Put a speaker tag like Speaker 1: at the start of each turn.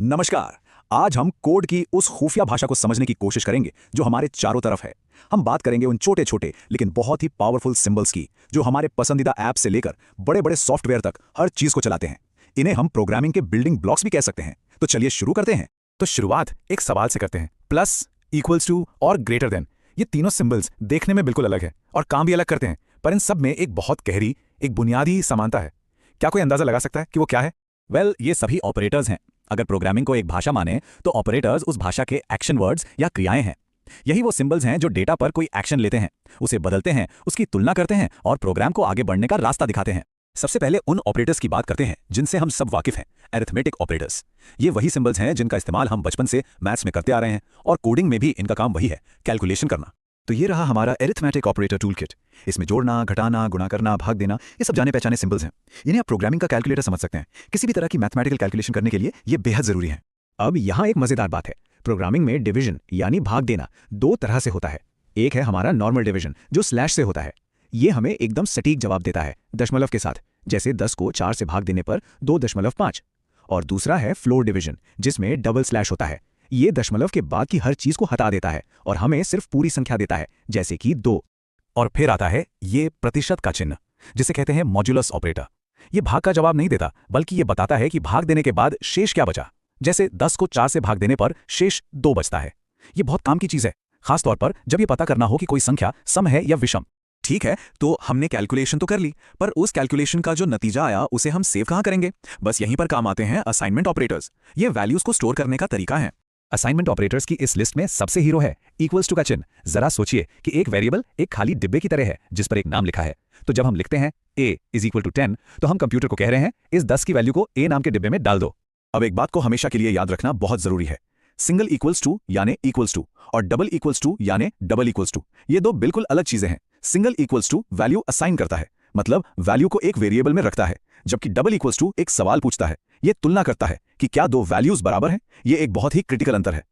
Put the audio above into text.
Speaker 1: नमस्कार। आज हम कोड की उस खुफिया भाषा को समझने की कोशिश करेंगे जो हमारे चारों तरफ है। हम बात करेंगे उन छोटे छोटे लेकिन बहुत ही पावरफुल सिंबल्स की जो हमारे पसंदीदा ऐप से लेकर बड़े बड़े सॉफ्टवेयर तक हर चीज को चलाते हैं। इन्हें हम प्रोग्रामिंग के बिल्डिंग ब्लॉक्स भी कह सकते हैं। तो चलिए शुरू करते हैं।
Speaker 2: तो शुरुआत एक सवाल से करते हैं। प्लस, इक्वल्स टू और ग्रेटर देन, ये तीनों सिंबल्स देखने में बिल्कुल अलग है और काम भी अलग करते हैं, पर इन सब में एक बहुत गहरी, एक बुनियादी समानता है। क्या कोई अंदाजा लगा सकता है कि वो क्या है?
Speaker 1: ये सभी ऑपरेटर्स हैं। अगर प्रोग्रामिंग को एक भाषा माने तो ऑपरेटर्स उस भाषा के एक्शन वर्ड्स या क्रियाएं हैं। यही वो सिंबल्स हैं जो डेटा पर कोई एक्शन लेते हैं, उसे बदलते हैं, उसकी तुलना करते हैं और प्रोग्राम को आगे बढ़ने का रास्ता दिखाते हैं। सबसे पहले उन ऑपरेटर्स की बात करते हैं जिनसे हम सब वाकिफ हैं, अरिथमेटिक ऑपरेटर्स। ये वही सिंबल्स हैं जिनका इस्तेमाल हम बचपन से मैथ्स में करते आ रहे हैं और कोडिंग में भी इनका काम वही है, कैलकुलेशन करना।
Speaker 2: तो ये रहा हमारा अरिथमेटिक ऑपरेटर टूलकिट। इसमें जोड़ना, घटाना, गुणा करना, भाग देना, ये सब जाने पहचाने सिंबल्स हैं। इन्हें आप प्रोग्रामिंग का कैलकुलेटर समझ सकते हैं। किसी भी तरह की मैथमेटिकल कैलकुलेशन करने के लिए ये बेहद जरूरी है।
Speaker 3: अब यहाँ एक मजेदार बात है। प्रोग्रामिंग में डिवीजन यानी भाग देना दो तरह से होता है। एक है हमारा नॉर्मल डिवीजन जो स्लैश से होता है। ये हमें एकदम सटीक जवाब देता है दशमलव के साथ, जैसे 10 को 4 से भाग देने पर 2.5। और दूसरा है फ्लोर डिवीजन जिसमें डबल स्लैश होता है। ये दशमलव के बाद की हर चीज को हटा देता है और हमें सिर्फ पूरी संख्या देता है, जैसे कि 2।
Speaker 2: और फिर आता है ये प्रतिशत का चिन्ह, जिसे कहते हैं मॉड्यूलस ऑपरेटर। ये भाग का जवाब नहीं देता, बल्कि ये बताता है कि भाग देने के बाद शेष क्या बचा। जैसे 10 को 4 से भाग देने पर शेष 2 बचता है। ये बहुत काम की चीज है, खासतौर पर जब ये पता करना हो कि कोई संख्या सम है या विषम।
Speaker 1: ठीक है, तो हमने कैलकुलेशन तो कर ली, पर उस कैलकुलेशन का जो नतीजा आया उसे हम सेव कहाँ करेंगे? बस यहीं पर काम आते हैं असाइनमेंट ऑपरेटर्स। ये वैल्यूज को स्टोर करने का तरीका है।
Speaker 2: असाइनमेंट ऑपरेटर्स की इस लिस्ट में सबसे हीरो है इक्वल्स टू का चिन्ह। जरा सोचिए कि एक वेरिएबल एक खाली डिब्बे की तरह है जिस पर एक नाम लिखा है। तो जब हम लिखते हैं a इज इक्वल टू 10, तो हम कंप्यूटर को कह रहे हैं इस 10 की वैल्यू को a नाम के डिब्बे में डाल दो।
Speaker 1: अब एक बात को हमेशा के लिए याद रखना बहुत जरूरी है। सिंगल इक्वल्स टू यानी इक्वल्स टू और डबल इक्वल्स टू यानी डबल इक्वल्स टू, ये दो बिल्कुल अलग चीजें हैं। Single equals to value assign करता है, मतलब वैल्यू को एक वेरिएबल में रखता है, जबकि डबल इक्वल्स टू एक सवाल पूछता है। ये तुलना करता है कि क्या दो वैल्यूज बराबर हैं। ये एक बहुत ही क्रिटिकल अंतर है।